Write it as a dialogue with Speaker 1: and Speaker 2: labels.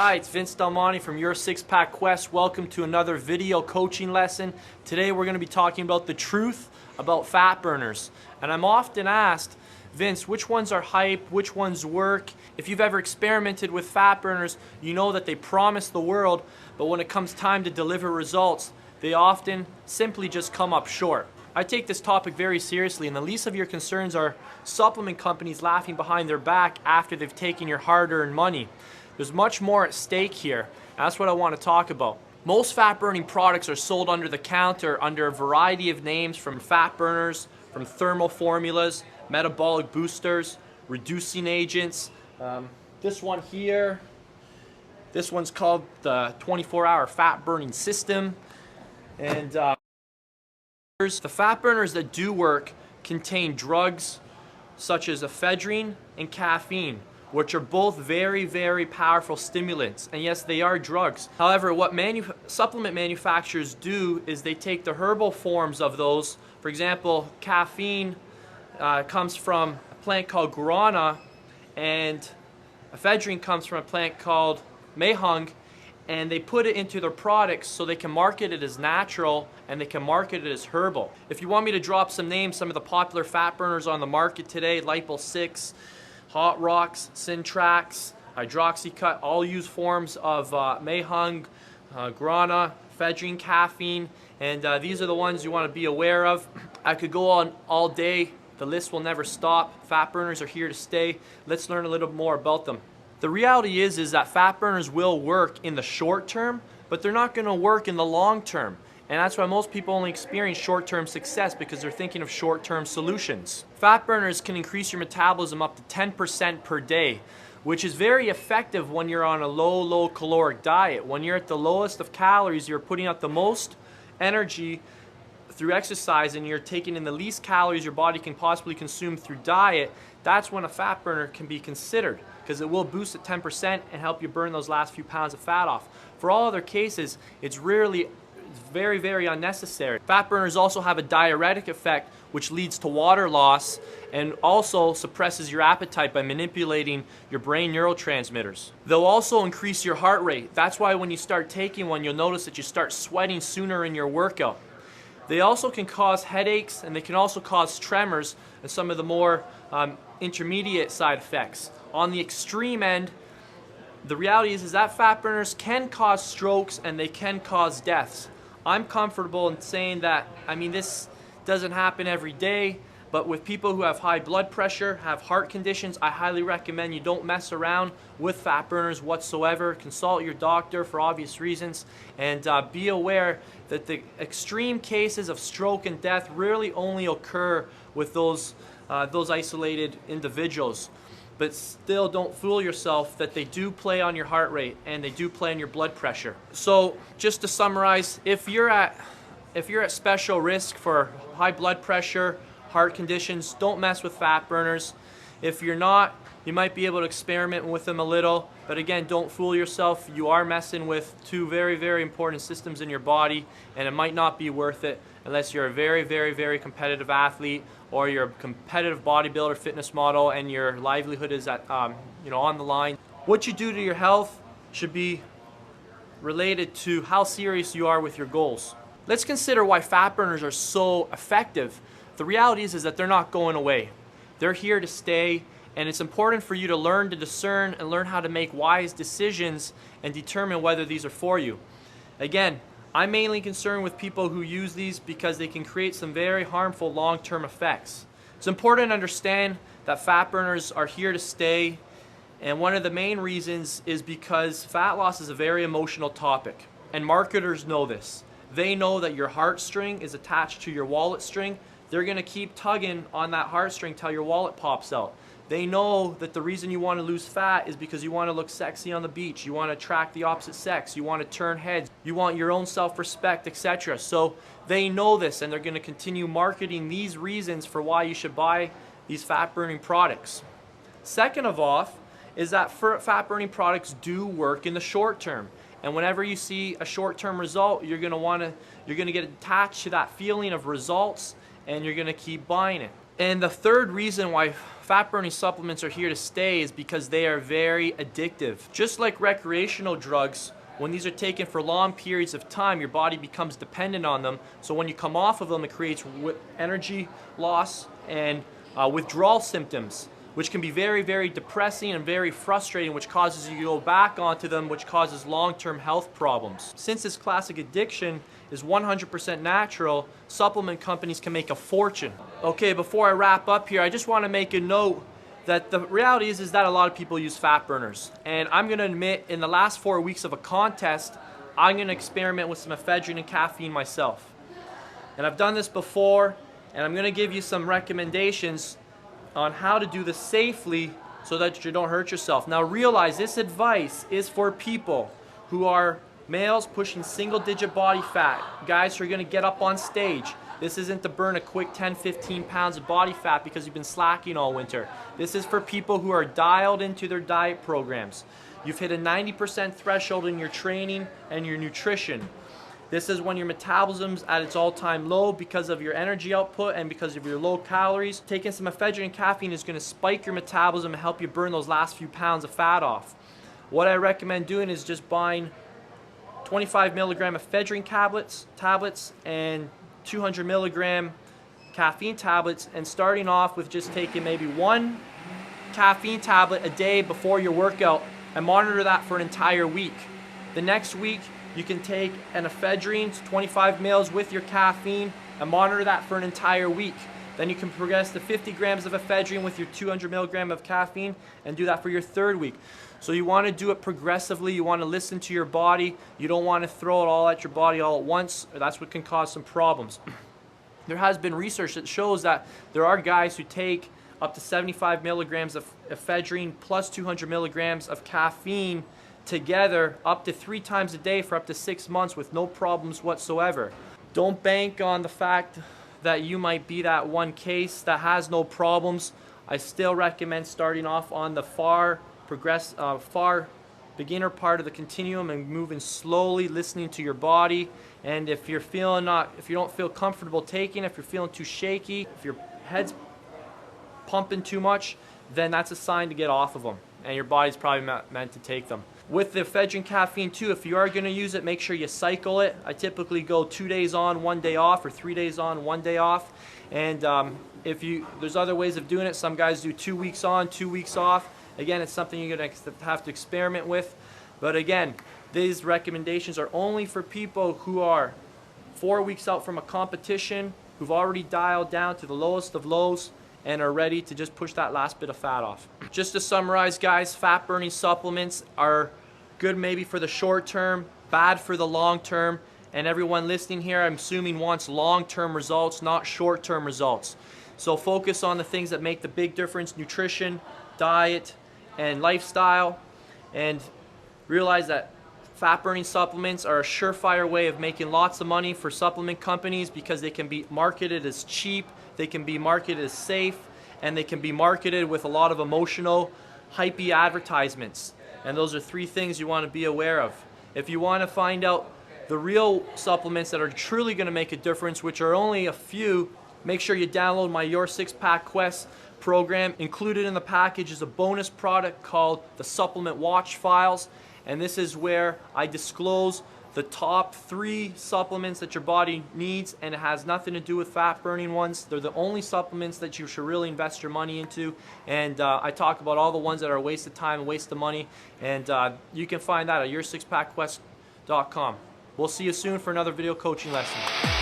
Speaker 1: Hi, it's Vince Delmonte from Your Six Pack Quest. Welcome to another video coaching lesson. Today we're going to be talking about the truth about fat burners. And I'm often asked, Vince, which ones are hype, which ones work? If you've ever experimented with fat burners, you know that they promise the world, but when it comes time to deliver results, they often simply just come up short. I take this topic very seriously, and the least of your concerns are supplement companies laughing behind their back after they've taken your hard-earned money. There's much more at stake here, and that's what I want to talk about. Most fat-burning products are sold under the counter under a variety of names, from fat burners, from thermal formulas, metabolic boosters, reducing agents. This one here, this one's called the 24-hour fat burning system. And the fat burners that do work contain drugs such as ephedrine and caffeine, which are both very, very powerful stimulants. And yes, they are drugs. However, what supplement manufacturers do is they take the herbal forms of those. For example, caffeine comes from a plant called guarana, and ephedrine comes from a plant called mehung, and they put it into their products so they can market it as natural and they can market it as herbal. If you want me to drop some names, some of the popular fat burners on the market today, Lipo 6, Hot Rocks, Syntrax, Hydroxycut, all use forms of mehung, guarana, ephedrine, caffeine, and these are the ones you want to be aware of. I could go on all day. The list will never stop. Fat burners are here to stay. Let's learn a little more about them. The reality is that fat burners will work in the short term, but they're not going to work in the long term. And that's why most people only experience short-term success, because they're thinking of short-term solutions. Fat burners can increase your metabolism up to 10% per day, which is very effective when you're on a low caloric diet. When you're at the lowest of calories, you're putting out the most energy through exercise, and you're taking in the least calories your body can possibly consume through diet. That's when a fat burner can be considered, because it will boost at 10% and help you burn those last few pounds of fat off. For all other cases, it's very, very unnecessary. Fat burners also have a diuretic effect, which leads to water loss and also suppresses your appetite by manipulating your brain neurotransmitters. They'll also increase your heart rate. That's why when you start taking one, you'll notice that you start sweating sooner in your workout. They also can cause headaches, and they can also cause tremors and some of the more intermediate side effects. On the extreme end, the reality is that fat burners can cause strokes and they can cause deaths. I'm comfortable in saying that, this doesn't happen every day, but with people who have high blood pressure, have heart conditions, I highly recommend you don't mess around with fat burners whatsoever. Consult your doctor for obvious reasons, and be aware that the extreme cases of stroke and death really only occur with those isolated individuals. But still, don't fool yourself that they do play on your heart rate and they do play on your blood pressure. So just to summarize, if you're at special risk for high blood pressure, heart conditions, don't mess with fat burners. If you're not, you might be able to experiment with them a little, but again, don't fool yourself. You are messing with two very, very important systems in your body, and it might not be worth it unless you're a very, very, very competitive athlete, or you're a competitive bodybuilder, fitness model, and your livelihood is at, on the line. What you do to your health should be related to how serious you are with your goals. Let's consider why fat burners are so effective. The reality is that they're not going away. They're here to stay, and it's important for you to learn to discern and learn how to make wise decisions and determine whether these are for you. Again, I'm mainly concerned with people who use these because they can create some very harmful long-term effects. It's important to understand that fat burners are here to stay, and one of the main reasons is because fat loss is a very emotional topic, and marketers know this. They know that your heartstring is attached to your wallet string. They're going to keep tugging on that heartstring till your wallet pops out. They know that the reason you want to lose fat is because you want to look sexy on the beach, you want to attract the opposite sex, you want to turn heads, you want your own self-respect, etc. So they know this, and they're going to continue marketing these reasons for why you should buy these fat-burning products. Second of all is that fat-burning products do work in the short term. And whenever you see a short-term result, you're going to get attached to that feeling of results, and you're going to keep buying it. And the third reason why fat burning supplements are here to stay is because they are very addictive. Just like recreational drugs, when these are taken for long periods of time, your body becomes dependent on them. So when you come off of them, it creates energy loss and withdrawal symptoms, which can be very, very depressing and very frustrating, which causes you to go back onto them, which causes long-term health problems. Since this classic addiction is 100% natural, supplement companies can make a fortune. Okay, before I wrap up here, I just want to make a note that the reality is that a lot of people use fat burners. And I'm gonna admit, in the last 4 weeks of a contest, I'm gonna experiment with some ephedrine and caffeine myself. And I've done this before, and I'm gonna give you some recommendations on how to do this safely so that you don't hurt yourself. Now realize this advice is for people who are males pushing single-digit body fat, guys who are gonna get up on stage. This isn't to burn a quick 10-15 pounds of body fat because you've been slacking all winter. This is for people who are dialed into their diet programs. You've hit a 90% threshold in your training and your nutrition. This is when your metabolism's at its all-time low because of your energy output and because of your low calories. Taking some ephedrine and caffeine is going to spike your metabolism and help you burn those last few pounds of fat off. What I recommend doing is just buying 25 milligram ephedrine tablets and 200 milligram caffeine tablets, and starting off with just taking maybe 1 caffeine tablet a day before your workout and monitor that for an entire week. The next week you can take an ephedrine 25 mils with your caffeine and monitor that for an entire week. Then you can progress to 50 grams of ephedrine with your 200 milligram of caffeine and do that for your 3rd week. So you want to do it progressively. You want to listen to your body. You don't want to throw it all at your body all at once. That's what can cause some problems. There has been research that shows that there are guys who take up to 75 milligrams of ephedrine plus 200 milligrams of caffeine together up to 3 times a day for up to 6 months with no problems whatsoever. Don't bank on the fact that you might be that one case that has no problems. I still recommend starting off on the far beginner part of the continuum and moving slowly, listening to your body. And if you're if you don't feel comfortable taking, if you're feeling too shaky, if your head's pumping too much, then that's a sign to get off of them, and your body's probably not meant to take them. With the ephedrine caffeine too, if you are going to use it, make sure you cycle it. I typically go 2 days on, 1 day off, or 3 days on, 1 day off. And there's other ways of doing it. Some guys do 2 weeks on, 2 weeks off. Again, it's something you're going to have to experiment with. But again, these recommendations are only for people who are 4 weeks out from a competition, who've already dialed down to the lowest of lows, and are ready to just push that last bit of fat off. Just to summarize, guys, fat burning supplements are good maybe for the short term, bad for the long term, and everyone listening here, I'm assuming, wants long-term results, not short-term results. So focus on the things that make the big difference: nutrition, diet, and lifestyle, and realize that fat burning supplements are a surefire way of making lots of money for supplement companies because they can be marketed as cheap, they can be marketed as safe, and they can be marketed with a lot of emotional, hypey advertisements. And those are 3 things you want to be aware of. If you want to find out the real supplements that are truly going to make a difference, which are only a few, make sure you download my Your Six Pack Quest program. Included in the package is a bonus product called the Supplement Watch Files, and this is where I disclose the top 3 supplements that your body needs, and it has nothing to do with fat burning ones. They're the only supplements that you should really invest your money into, and I talk about all the ones that are a waste of time and waste of money, and you can find that at yoursixpackquest.com. We'll see you soon for another video coaching lesson.